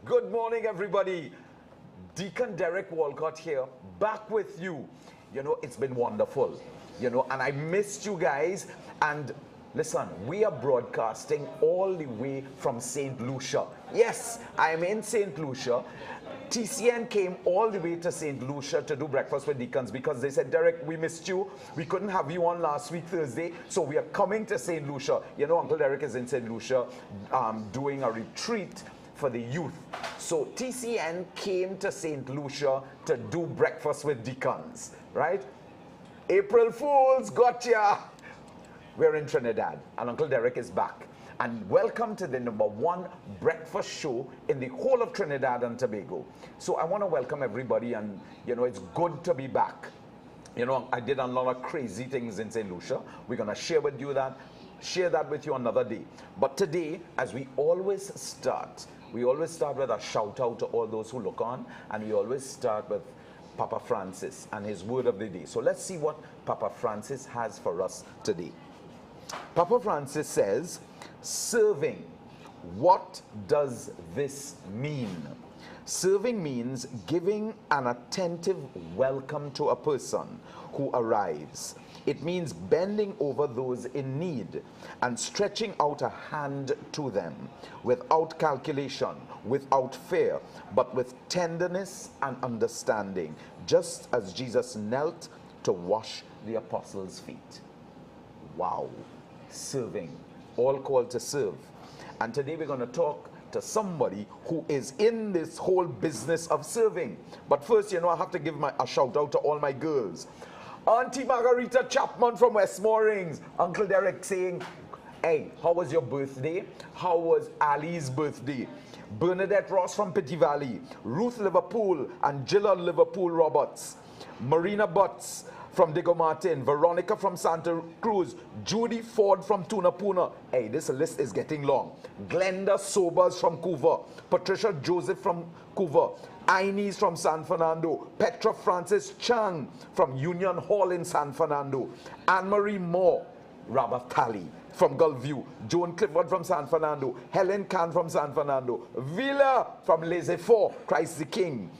Good morning, everybody. Deacon Derek Walcott here, back with you. You know, it's been wonderful, and I missed you guys. And listen, we are broadcasting all the way from St. Lucia. Yes, I'm in St. Lucia. TCN came all the way to St. Lucia to do breakfast with deacons because they said, Derek, we missed you. We couldn't have you on last week, Thursday, so we are coming to St. Lucia. You know, Uncle Derek is in St. Lucia doing a retreat for the youth. So TCN came to St. Lucia to do breakfast with deacons, right? April Fools, gotcha! We're in Trinidad, and Uncle Derek is back. And welcome to the #1 breakfast show in the whole of Trinidad and Tobago. So I want to welcome everybody, and it's good to be back. I did a lot of crazy things in St. Lucia. We're going to share with you that, share that with you another day. But today, as we always start with a shout out to all those who look on, and we always start with Papa Francis and his word of the day. So let's see what Papa Francis has for us today. Papa Francis says, serving. What does this mean? Serving means giving an attentive welcome to a person who arrives. It means bending over those in need and stretching out a hand to them without calculation, without fear, but with tenderness and understanding, just as Jesus knelt to wash the apostles' feet. Wow. Serving. All called to serve. And today we're going to talk to somebody who is in this whole business of serving. But first, I have to give a shout out to all my girls. Auntie Margarita Chapman from West Moorings. Uncle Derek saying, hey, how was your birthday? How was Ali's birthday? Bernadette Ross from Petit Valley. Ruth Liverpool and Gilla Liverpool Roberts. Marina Butts from Diego Martin, Veronica from Santa Cruz, Judy Ford from Tunapuna. Hey, this list is getting long. Glenda Sobers from Couva, Patricia Joseph from Couva, Inez from San Fernando, Petra Francis Chang from Union Hall in San Fernando, Anne-Marie Moore, Rabat Tally from Gulfview, Joan Clifford from San Fernando, Helen Khan from San Fernando, Villa from Laissez-Fort, Christ the King,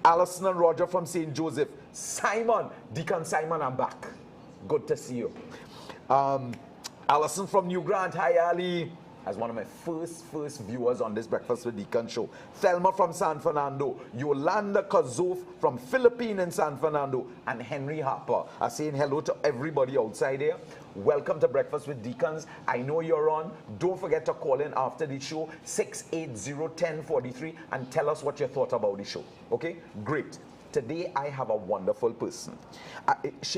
Alison and Roger from St. Joseph, Simon, Deacon Simon, I'm back. Good to see you. Alison from New Grant, hi Ali, as one of my first viewers on this Breakfast with Deacon show. Thelma from San Fernando, Yolanda Kazouf from Philippines in San Fernando, and Henry Harper are saying hello to everybody outside here. Welcome to Breakfast with Deacons. I know you're on. Don't forget to call in after the show, 680-1043, and tell us what you thought about the show. Okay? Great. Today I have a wonderful person.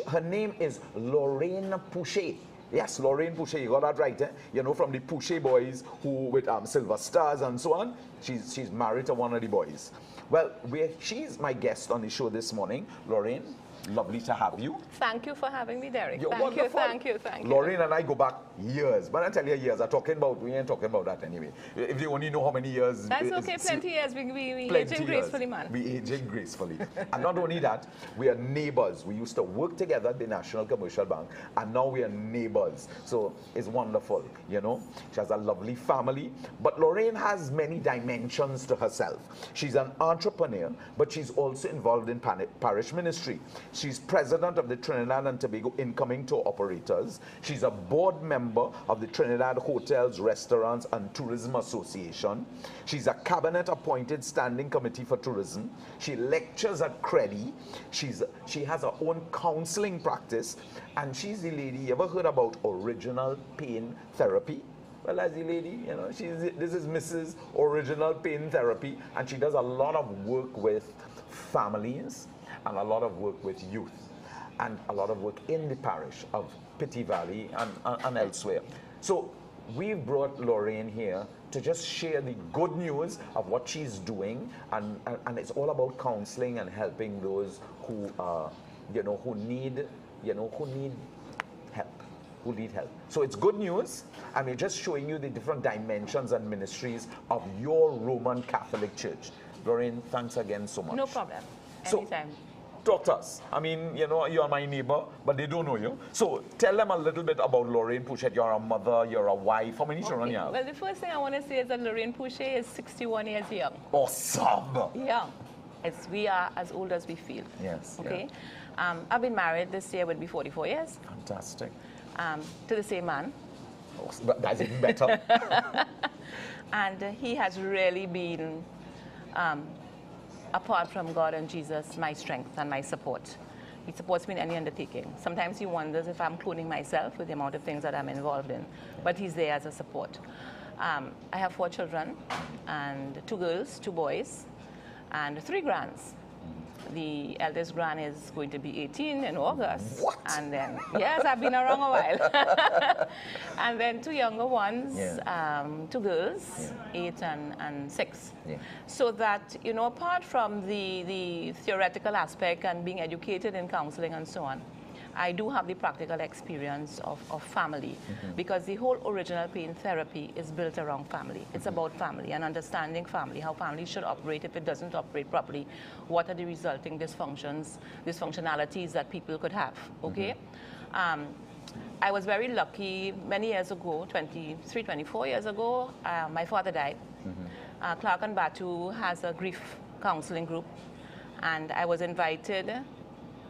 Her name is Lorraine Pouchet. Yes, Lorraine Pouchet, you got that right, eh? From the Pouchet boys who with Silver Stars and so on. She's married to one of the boys. Well, she's my guest on the show this morning. Lorraine, lovely to have you. Thank you for having me, Derek. You're thank wonderful. you. Lorraine and I go back years. But I tell you years, we ain't talking about that anyway. If you only know how many years. That's okay, plenty years. We aging gracefully, man. We aging gracefully. And not only that, we are neighbors. We used to work together at the National Commercial Bank, and now we are neighbors. So it's wonderful, She has a lovely family. But Lorraine has many dimensions to herself. She's an entrepreneur, but she's also involved in parish ministry. She's president of the Trinidad and Tobago Incoming Tour Operators. She's a board member of the Trinidad Hotels, Restaurants and Tourism Association. She's a cabinet-appointed standing committee for tourism. She lectures at Credi. She has her own counseling practice, and she's the lady. You ever heard about original pain therapy? Well, that's the lady. This is Mrs. Original Pain Therapy, and she does a lot of work with families and a lot of work with youth, and a lot of work in the parish of Petit Valley and elsewhere. So we brought Lorraine here to just share the good news of what she's doing, and it's all about counseling and helping those who who need help. Who need help. So it's good news, and we're just showing you the different dimensions and ministries of your Roman Catholic Church. Lorraine, thanks again so much. No problem. So, anytime. taught us. I mean, you know, you are my neighbor, but they don't know you. So tell them a little bit about Lorraine Pouchet. You're a mother, you're a wife. How many children you have? Well, the first thing I want to say is that Lorraine Pouchet is 61 years young. Awesome. Young. We are as old as we feel. Yes. Okay. Yeah. I've been married this year would be 44 years. Fantastic. To the same man. Oh, that's even better. And he has really been, apart from God and Jesus, my strength and my support. He supports me in any undertaking. Sometimes he wonders if I'm cloning myself with the amount of things that I'm involved in, but he's there as a support. I have 4 children, and 2 girls, 2 boys, and 3 grands. The eldest grand is going to be 18 in August. What? And then, yes, I've been around a while. And then 2 younger ones, 2 girls, 8 and 6. Yeah. So that, you know, apart from the theoretical aspect and being educated in counseling and so on, I do have the practical experience of family, because the whole original pain therapy is built around family. It's about family and understanding family, how family should operate if it doesn't operate properly, what are the resulting dysfunctionalities that people could have, okay? I was very lucky many years ago, 24 years ago, my father died. Clark and Batu has a grief counseling group, and I was invited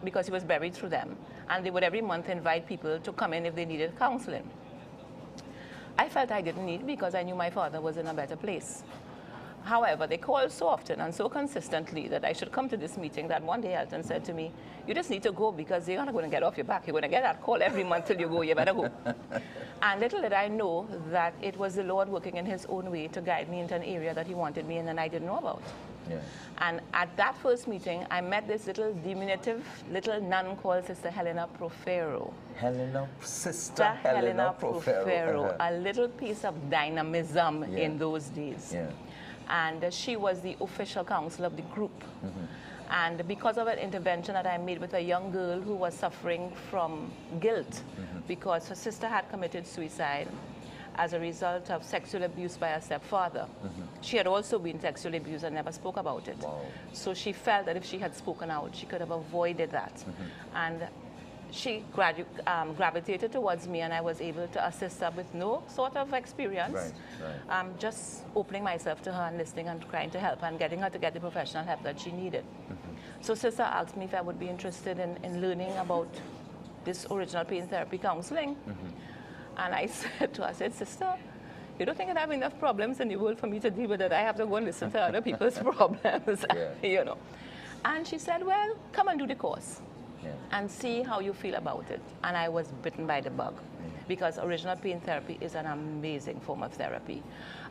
because he was buried through them. And they would every month invite people to come in if they needed counseling. I felt I didn't need it because I knew my father was in a better place. However, they called so often and so consistently that I should come to this meeting that one day Elton said to me, you just need to go because you're not going to get off your back. You're going to get that call every month till you go. You better go. And little did I know that it was the Lord working in his own way to guide me into an area that he wanted me in and I didn't know about. Yeah. And at that first meeting, I met this little diminutive little nun called Sister Helena Profero. Sister Helena Profero. A little piece of dynamism in those days. Yeah. And she was the official counsel of the group. And because of an intervention that I made with a young girl who was suffering from guilt because her sister had committed suicide as a result of sexual abuse by her stepfather. She had also been sexually abused and never spoke about it. Wow. So she felt that if she had spoken out, she could have avoided that. And she gravitated towards me, and I was able to assist her with no sort of experience. Just opening myself to her and listening and trying to help and getting her to get the professional help that she needed. So Sister asked me if I would be interested in learning about this original pain therapy counseling. And I said to her, I said, Sister, you don't think I have enough problems in the world for me to deal with it? I have to go and listen to other people's problems, you know. And she said, well, come and do the course and see how you feel about it. And I was bitten by the bug because original pain therapy is an amazing form of therapy.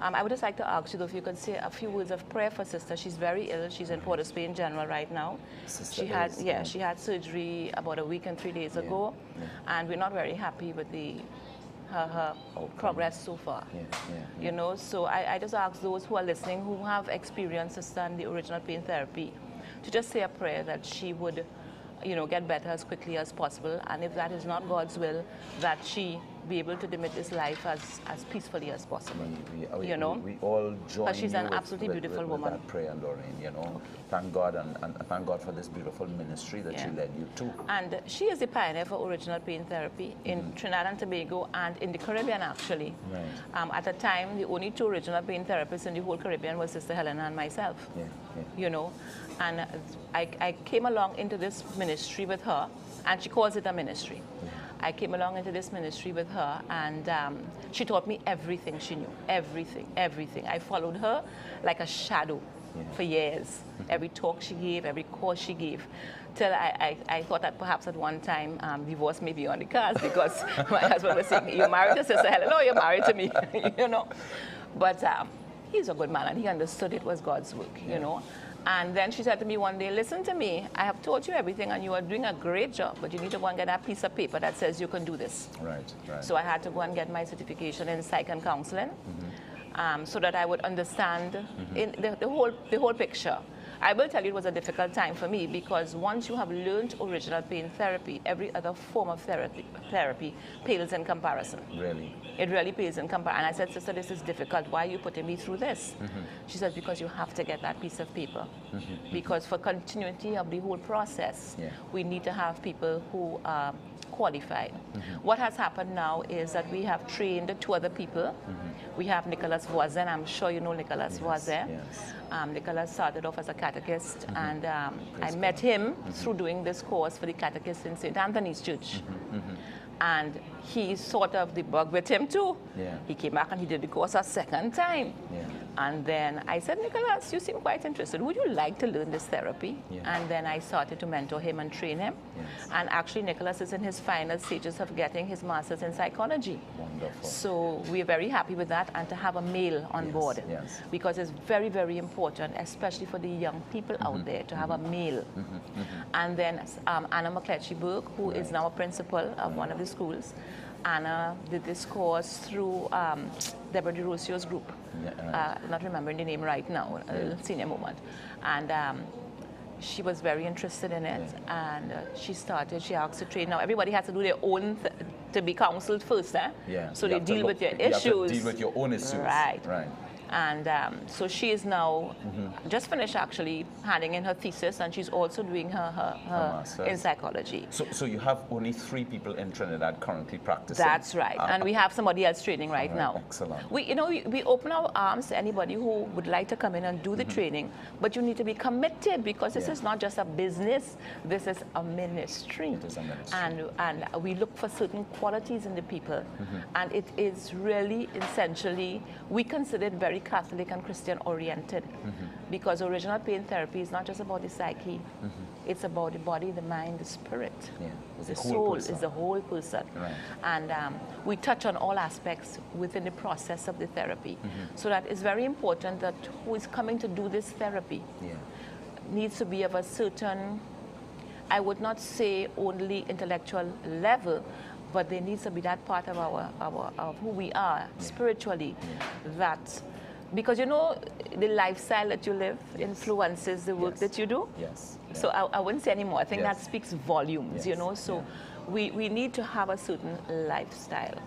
I would just like to ask you, though, if you could say a few words of prayer for Sister. She's very ill. She's in Port of Spain General right now. She had surgery about a week and 3 days ago, and we're not very happy with her progress so far. You know, so I just ask those who are listening who have experienced Sister and the original pain therapy to just say a prayer that she would, you know, get better as quickly as possible, and if that is not God's will, that she be able to demit this life as peacefully as possible. You know, we all join. She's an absolutely beautiful woman. That prayer, Lorraine. You know, thank God and thank God for this beautiful ministry that she led you to. And she is the pioneer for original pain therapy in Trinidad and Tobago and in the Caribbean, actually. At the time, the only 2 original pain therapists in the whole Caribbean was Sister Helena and myself. You know, and I came along into this ministry with her, and she calls it a ministry. I came along into this ministry with her, and she taught me everything she knew, everything. I followed her like a shadow for years. Every talk she gave, every course she gave, till I thought that perhaps at one time divorce may be on the cards because my husband was saying, you're married to Sister Helen? No, you're married to me, you know. But he's a good man, and he understood it was God's work, you know. And then she said to me one day, listen to me, I have taught you everything and you are doing a great job, but you need to go and get that piece of paper that says you can do this. So I had to go and get my certification in psych and counseling so that I would understand in the whole picture. I will tell you it was a difficult time for me because once you have learned original pain therapy, every other form of therapy pales in comparison. Really? It really pales in comparison. And I said, sister, this is difficult. Why are you putting me through this? She said, because you have to get that piece of paper. Because for continuity of the whole process, we need to have people who are qualified. What has happened now is that we have trained 2 other people. We have Nicholas Voisin. I'm sure you know Nicholas Voisin. Nicholas started off as a catechist, and I met him through doing this course for the catechist in St. Anthony's Church. And he sort of the bug with him too. He came back and he did the course a second time. And then I said, Nicholas, you seem quite interested. Would you like to learn this therapy? And then I started to mentor him and train him. And actually, Nicholas is in his final stages of getting his master's in psychology. Wonderful. So we're very happy with that, and to have a male on board. Because it's very, very important, especially for the young people out there, to have a male. And then Anna McCletchy-Burke, who is now a principal of one of the schools. Anna did this course through Deborah DeRosio's group. Not remembering the name right now, a senior moment. And she was very interested in it, and she asked to train. Now, everybody has to do their own to be counseled first, so they deal with their issues. You have to deal with your own issues. Right. And so she is now just finished actually handing in her thesis, and she's also doing her in psychology. So you have only 3 people in Trinidad currently practicing. That's right, and we have somebody else training right now. Excellent. We open our arms to anybody who would like to come in and do the training, but you need to be committed, because this is not just a business, this is a ministry. It is a ministry. And we look for certain qualities in the people, and it is really essentially, we consider it very Catholic and Christian oriented, because original pain therapy is not just about the psyche, it's about the body, the mind, the spirit. The soul is the whole person. And we touch on all aspects within the process of the therapy. So that is very important that who is coming to do this therapy needs to be of a certain, I would not say only intellectual level, but there needs to be that part of of who we are spiritually, that, because you know the lifestyle that you live influences the work that you do. So I wouldn't say anymore. I think that speaks volumes, you know. So we need to have a certain lifestyle.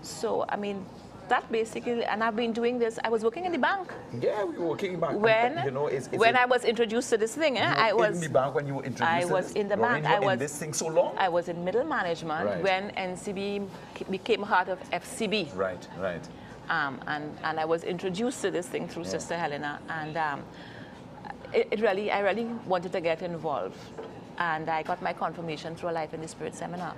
So I mean, that basically, and I've been doing this. I was working in the bank. Yeah, we were working in the bank. When, you know, when I was introduced to this thing, I was in the bank when you were introduced. I was in the bank. I was in this thing so long. I was in middle management when NCB became part of FCB. Right. And I was introduced to this thing through Sister Helena, and I really wanted to get involved, and I got my confirmation through a Life in the Spirit seminar,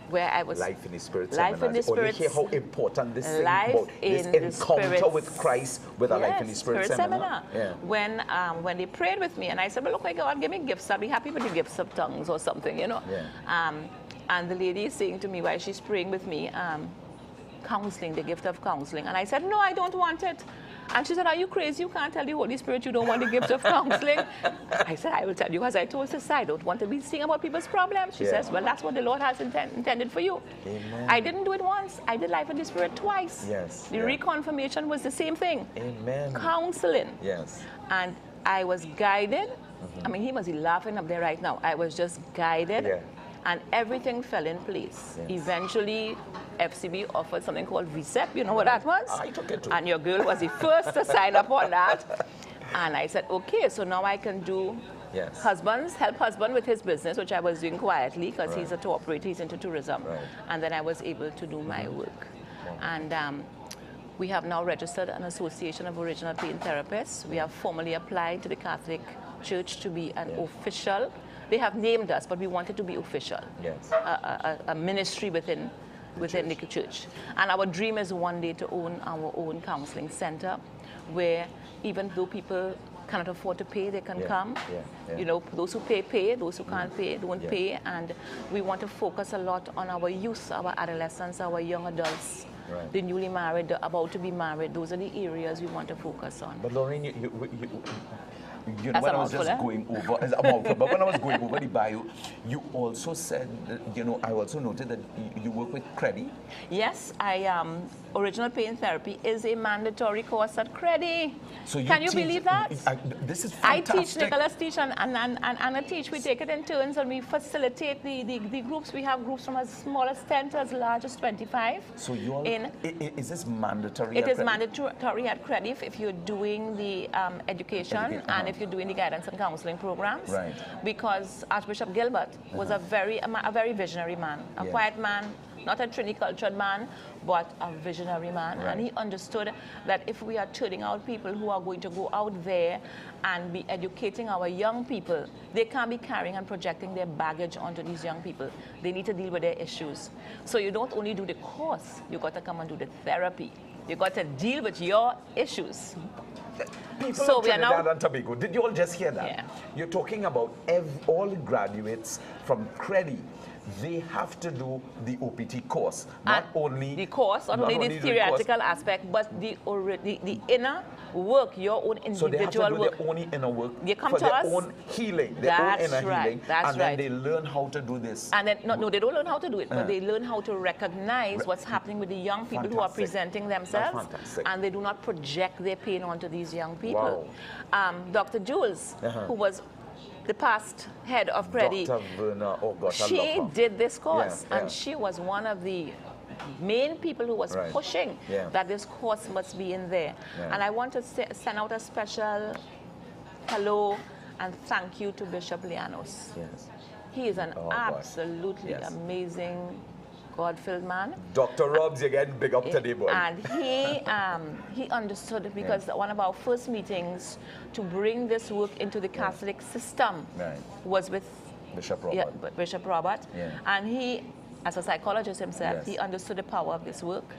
where I was Life in the Spirit Life in the Spirit. You hear how important this thing Life about this in the encounter Spirit. with Christ with a Life in the Spirit seminar. When they prayed with me, and I said, well, look, God, give me gifts. I'll be happy with the gifts of tongues or something, you know. And the lady is saying to me while she's praying with me, counseling, the gift of counseling. And I said, no, I don't want it. And she said, are you crazy? You can't tell the Holy Spirit you don't want the gift of counseling. I said, I will tell you, as I told Sister, I don't want to be singing about people's problems. She says, well, that's what the Lord has intended for you. Amen. I didn't do it once. I did Life in the Spirit twice. The reconfirmation was the same thing. Amen. Counseling. And I was guided. I mean, he must be laughing up there right now. I was just guided. And everything fell in place. Eventually, FCB offered something called VSEP. You know what that was? I took it too. And your girl was the first to sign up on that. And I said, okay, so now I can do help husband with his business, which I was doing quietly, because he's a tour operator, he's into tourism. And then I was able to do my work. And we have now registered an association of original pain therapists. We have formally applied to the Catholic Church to be an official. They have named us, but we wanted to be official. A ministry within the church. And our dream is one day to own our own counseling center, where even though people cannot afford to pay, they can come. You know, those who pay, those who can't pay, don't pay. And we want to focus a lot on our youth, our adolescents, our young adults, the newly married, the about to be married. Those are the areas we want to focus on. But Lorraine, you know, when I was just going over, but when I was going over the bio, you also said, you know, I also noted that you work with Credi. Yes, original pain therapy is a mandatory course at Credi. So Can you believe that? This is I fantastic. teach, Nicholas teach, and Anna teach. We take it in turns and we facilitate the groups. We have groups from as small as 10 to as large as 25. So you all, is this mandatory? It is mandatory at Credi if you're doing the education and if you're doing the guidance and counseling programs. Right. Because Archbishop Gilbert was a very visionary man, a quiet man, not a Trini cultured man, but a visionary man. Right. And he understood that if we are turning out people who are going to go out there and be educating our young people, they can't be carrying and projecting their baggage onto these young people. They need to deal with their issues. So you don't only do the course, you got to come and do the therapy. You got to deal with your issues. People of Trinidad and Tobago, did you all just hear that? Yeah. You're talking about all graduates from Credi. They have to do the OPT course, not only the course, not only the theoretical aspect, but the inner work, your own individual work. So they have to do their own inner work for their own healing, their own inner healing, and then they learn how to do this. And then, no, they don't learn how to do it, but they learn how to recognize what's happening with the young people who are presenting themselves, and they do not project their pain onto these young people. Wow. Dr. Jules, who was the past head of Credi, she did this course, and she was one of the main people who was pushing that this course must be in there. And I want to send out a special hello and thank you to Bishop Lianos. He is an absolutely amazing, God-filled man. Dr. Robs, you're getting big up today, boy. And he understood, because one of our first meetings to bring this work into the Catholic system was with Bishop Robert. Bishop Robert. And he, as a psychologist himself, he understood the power of this work.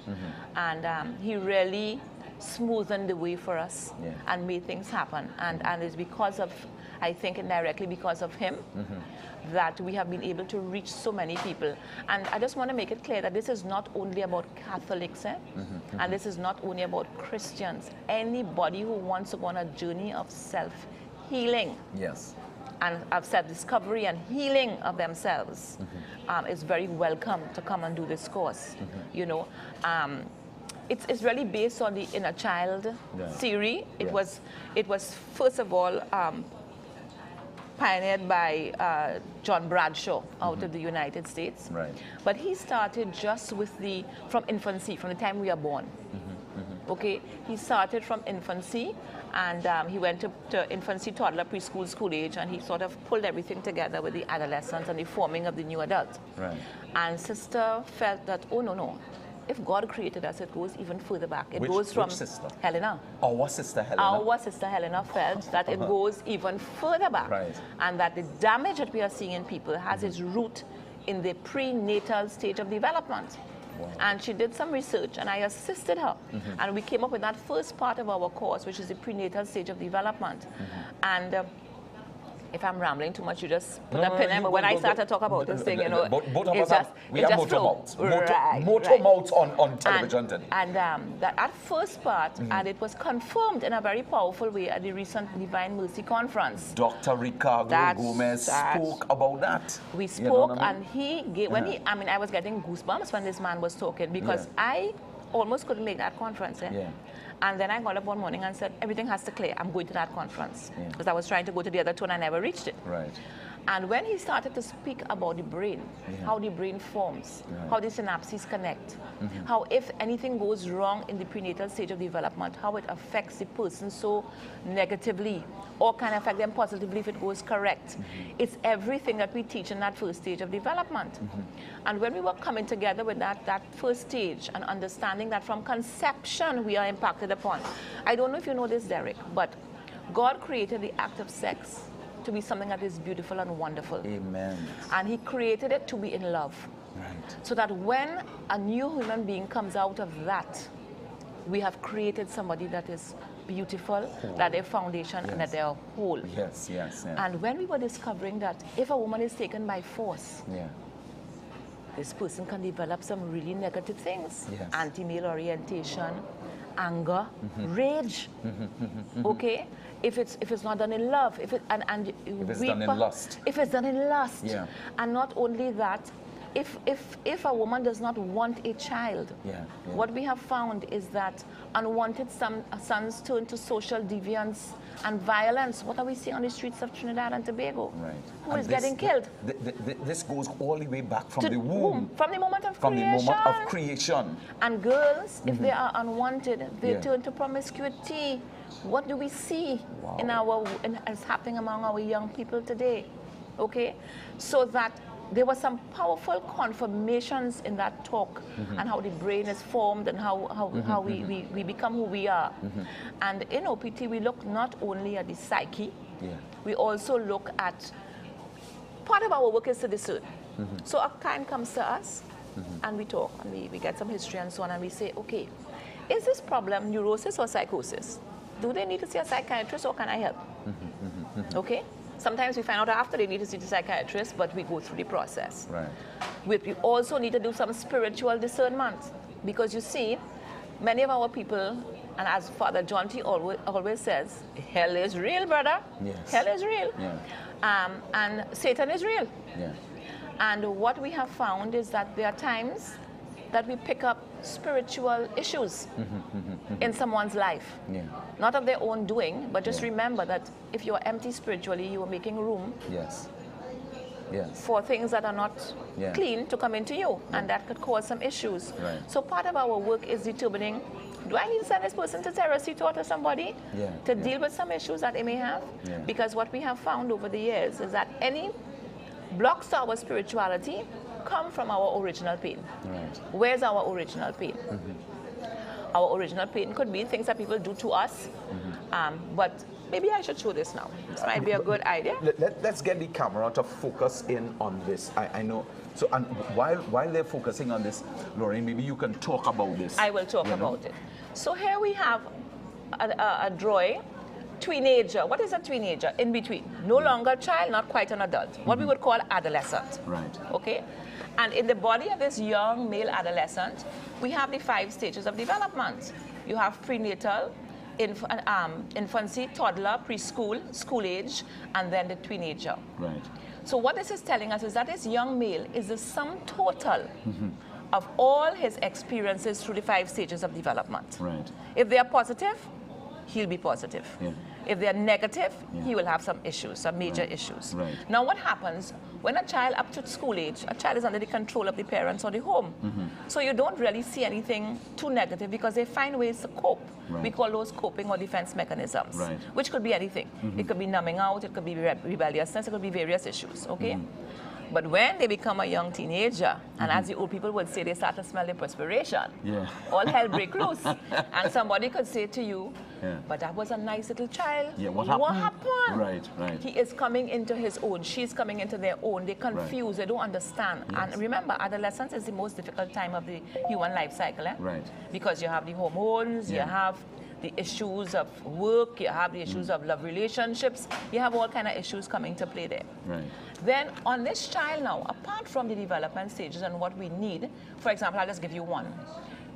And he really smoothened the way for us and made things happen. And it's because of, I think indirectly because of him, that we have been able to reach so many people. And I just want to make it clear that this is not only about Catholics, and this is not only about Christians. Anybody who wants to go on a journey of self-healing and of self-discovery and healing of themselves is very welcome to come and do this course. You know, it's really based on the Inner Child theory. It was first of all pioneered by John Bradshaw out of the United States. But he started just with from infancy, from the time we are born. Okay, he started from infancy, and he went to infancy, toddler, preschool, school age, and he sort of pulled everything together with the adolescence and the forming of the new adult. And Sister felt that, oh no, if God created us, it goes even further back. It goes from sister? Helena. Our sister Helena. Our sister Helena felt that it goes even further back, and that the damage that we are seeing in people has its root in the prenatal stage of development. And she did some research, and I assisted her, and we came up with that first part of our course, which is the prenatal stage of development. And if I'm rambling too much, you just put a pin in. But when I start to talk about this thing, you know, both of us we have motor mouths. Motor mouths on television. And that first part, and it was confirmed in a very powerful way at the recent Divine Mercy Conference. Dr. Ricardo Gomez spoke about that. We spoke, and he gave, I mean, I was getting goosebumps when this man was talking, because I almost couldn't make that conference. And then I got up one morning and said, everything has to clear. I'm going to that conference. Because I was trying to go to the other two and I never reached it. And when he started to speak about the brain, how the brain forms, how the synapses connect, how if anything goes wrong in the prenatal stage of development, how it affects the person so negatively, or can affect them positively if it goes correct. It's everything that we teach in that first stage of development. And when we were coming together with that first stage and understanding that from conception we are impacted upon. I don't know if you know this, Derek, but God created the act of sex to be something that is beautiful and wonderful. Amen. And he created it to be in love. So that when a new human being comes out of that, we have created somebody that is beautiful, that their foundation and that they are whole. And when we were discovering that if a woman is taken by force, this person can develop some really negative things. Anti-male orientation, anger, rage. Okay? If it's not done in love, if it's done in lust. If it's done in lust. And not only that, if a woman does not want a child, what we have found is that unwanted sons turn to social deviance and violence. What are we seeing on the streets of Trinidad and Tobago? Right. Who is getting killed? This goes all the way back from the womb. From the moment of from creation. the moment of creation. And girls, if they are unwanted, they turn to promiscuity. What do we see is happening among our young people today? Okay, so that there were some powerful confirmations in that talk and how the brain is formed and how we become who we are. And in OPT, we look not only at the psyche, we also look at, part of our work is to discern. So a client comes to us and we talk and we get some history and so on, and we say, okay, is this problem neurosis or psychosis? Do they need to see a psychiatrist or can I help? Okay? Sometimes we find out after they need to see the psychiatrist, but we go through the process. Right. We also need to do some spiritual discernment, because you see, many of our people, and as Father John T. always says, hell is real, brother. Yes. Hell is real. And Satan is real. And what we have found is that there are times that we pick up spiritual issues in someone's life. Not of their own doing, but just remember that if you're empty spiritually, you are making room for things that are not clean to come into you, and that could cause some issues. So part of our work is determining, do I need to send this person to therapy or to somebody to deal with some issues that they may have? Because what we have found over the years is that any blocks to our spirituality come from our original pain. Where's our original pain? Our original pain could be things that people do to us, but maybe I should show this now. This might be a good idea. Let's get the camera to focus in on this. I know. So, and while they're focusing on this, Lorraine, maybe you can talk about this. I will talk about it. So here we have a drawing. Teenager. What is a teenager? In between. No longer child, not quite an adult. What we would call adolescent. Okay? And in the body of this young male adolescent, we have the 5 stages of development. You have prenatal, infancy, toddler, preschool, school age, and then the teenager. So what this is telling us is that this young male is the sum total of all his experiences through the 5 stages of development. If they are positive, he'll be positive. If they're negative, he will have some issues, some major issues. Now what happens when a child up to school age, a child is under the control of the parents or the home. So you don't really see anything too negative because they find ways to cope. We call those coping or defense mechanisms, which could be anything. It could be numbing out, it could be rebelliousness, it could be various issues, okay? But when they become a young teenager, and as the old people would say, they start to smell the perspiration, all hell break loose. And somebody could say to you, but that was a nice little child. What happened? He is coming into his own. She's coming into their own. They're confused. They don't understand. And remember, adolescence is the most difficult time of the human life cycle. Because you have the hormones, you have the issues of work, you have the issues of love relationships, you have all kind of issues coming to play there. Then on this child now, apart from the development stages and what we need, for example, I'll just give you one.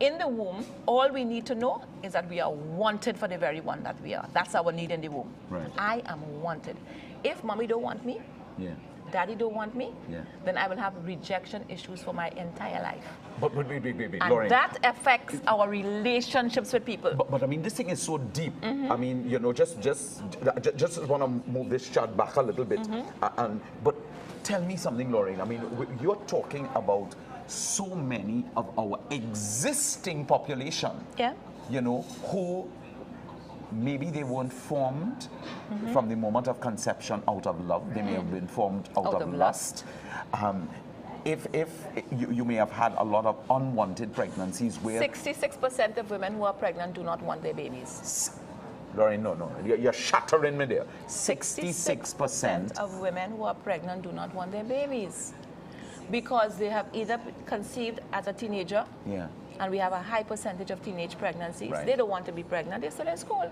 In the womb, all we need to know is that we are wanted for the very one that we are. That's our need in the womb. I am wanted. If mommy don't want me, daddy don't want me, then I will have rejection issues for my entire life. But wait, and Lorraine, that affects our relationships with people. But I mean, this thing is so deep. I mean, you know, just want to move this chart back a little bit. But tell me something, Lorraine. I mean, you're talking about so many of our existing population, you know, who maybe they weren't formed from the moment of conception out of love. They may have been formed out of lust. If you may have had a lot of unwanted pregnancies where 66% of women who are pregnant do not want their babies. Lorraine, no, you're shattering me there. 66% of women who are pregnant do not want their babies because they have either conceived as a teenager, and we have a high percentage of teenage pregnancies. They don't want to be pregnant. They're still in school.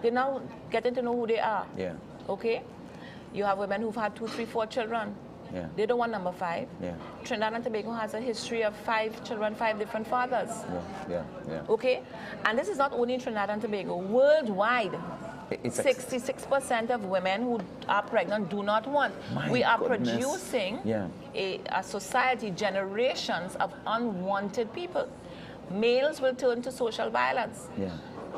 They're now getting to know who they are. Okay? You have women who've had 2, 3, 4 children. They don't want number 5. Trinidad and Tobago has a history of 5 children, 5 different fathers. Okay? And this is not only in Trinidad and Tobago. Worldwide, 66% of women who are pregnant do not want. We are producing a society, generations of unwanted people. Males will turn to social violence.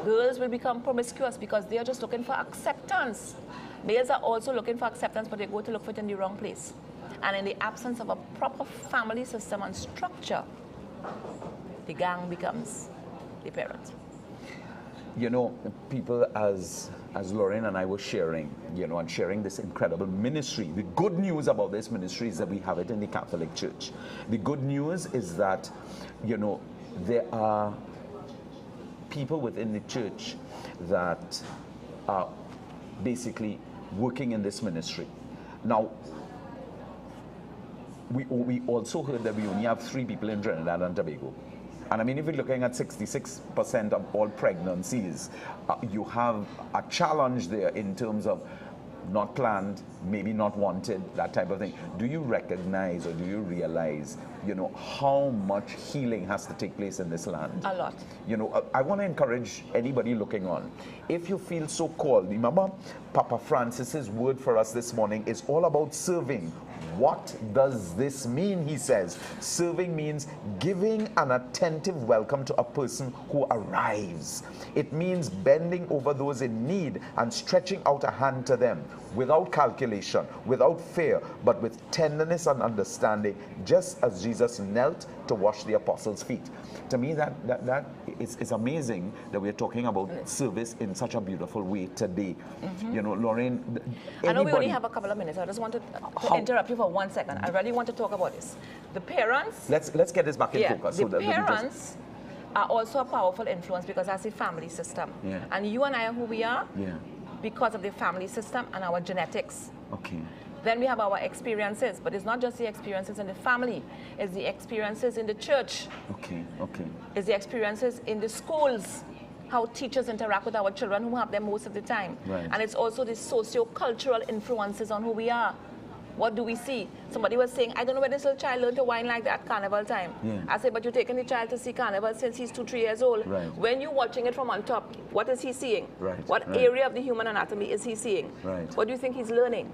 Girls will become promiscuous because they are just looking for acceptance. Males are also looking for acceptance, but they go to look for it in the wrong place. And in the absence of a proper family system and structure, the gang becomes the parent. You know, people as Lorraine and I were sharing, you know, and sharing this incredible ministry. The good news about this ministry is that we have it in the Catholic Church. The good news is that, you know, there are people within the church that are basically working in this ministry. Now, we also heard that we only have 3 people in Trinidad and Tobago. And I mean, if you're looking at 66% of all pregnancies, you have a challenge there in terms of not planned, maybe not wanted, that type of thing. Do you recognize or do you realize, you know, how much healing has to take place in this land? A lot. You know, I want to encourage anybody looking on. If you feel so called, remember Papa Francis's word for us this morning is all about serving. What does this mean, he says? Serving means giving an attentive welcome to a person who arrives. It means bending over those in need and stretching out a hand to them without calculation, without fear, but with tenderness and understanding, just as Jesus knelt to wash the apostles' feet. To me, that is amazing that we're talking about service in such a beautiful way today. You know, Lorraine, I know we only have a couple of minutes. I just wanted to interrupt you for 1 second. I really want to talk about this. The parents... Let's get this back in focus. The parents are also a powerful influence because that's a family system. And you and I are who we are because of the family system and our genetics. Then we have our experiences, but it's not just the experiences in the family, it's the experiences in the church. It's the experiences in the schools, how teachers interact with our children who have them most of the time. And it's also the socio-cultural influences on who we are. What do we see? Somebody was saying, I don't know where this little child learned to whine like that carnival time. I said, but you're taking the child to see carnival since he's 2, 3 years old. When you're watching it from on top, what is he seeing? What area of the human anatomy is he seeing? What do you think he's learning?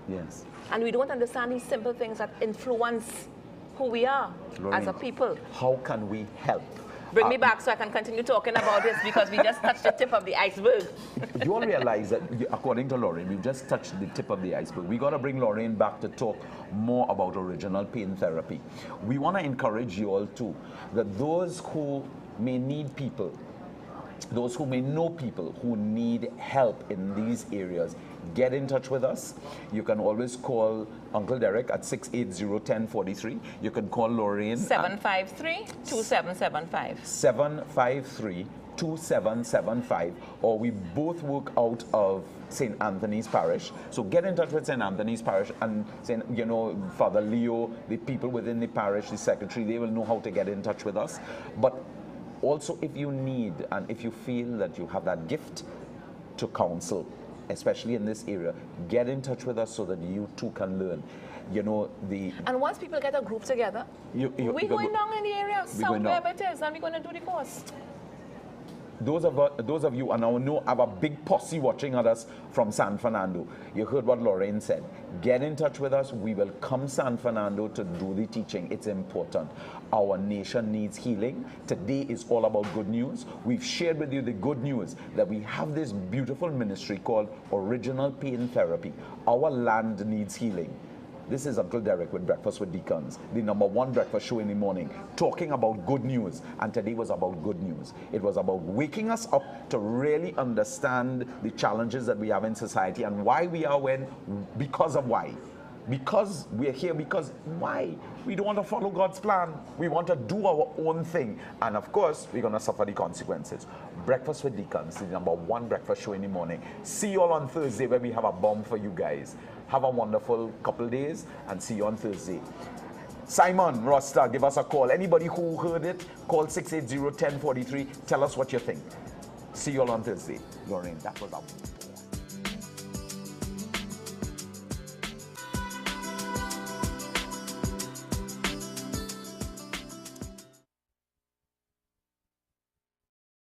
And we don't understand these simple things that influence who we are as a people. How can we help? Bring me back so I can continue talking about this because we just touched the tip of the iceberg. You all realize that, according to Lorraine, we've just touched the tip of the iceberg. We got to bring Lorraine back to talk more about original pain therapy. We want to encourage you all too, that those who may need people, those who may know people who need help in these areas, get in touch with us. You can always call Uncle Derek at 680-1043. You can call Lorraine 753-2775. 753-2775. Or we both work out of St. Anthony's Parish. So get in touch with St. Anthony's Parish and say, you know, Father Leo, the people within the parish, the secretary, they will know how to get in touch with us. But also, if you need and if you feel that you have that gift to counsel, especially in this area, get in touch with us so that you too can learn. You know, and once people get a group together, we're going down in the area, south wherever it is, and we're going to do the course. Those of you and I know have a big posse watching us from San Fernando. You heard what Lorraine said. Get in touch with us. We will come San Fernando to do the teaching. It's important. Our nation needs healing. Today is all about good news. We've shared with you the good news that we have this beautiful ministry called Original Pain Therapy. Our land needs healing. This is Uncle Derek with Breakfast with Deacons, the #1 breakfast show in the morning, talking about good news. And today was about good news. It was about waking us up to really understand the challenges that we have in society and why we are because of why. Because we're here, because why? We don't want to follow God's plan. We want to do our own thing. And of course, we're going to suffer the consequences. Breakfast with Deacons, the #1 breakfast show in the morning. See you all on Thursday where we have a bomb for you guys. Have a wonderful couple days and see you on Thursday. Simon, Rosta, give us a call. Anybody who heard it, call 680-1043. Tell us what you think. See you all on Thursday. Lorraine, that was out.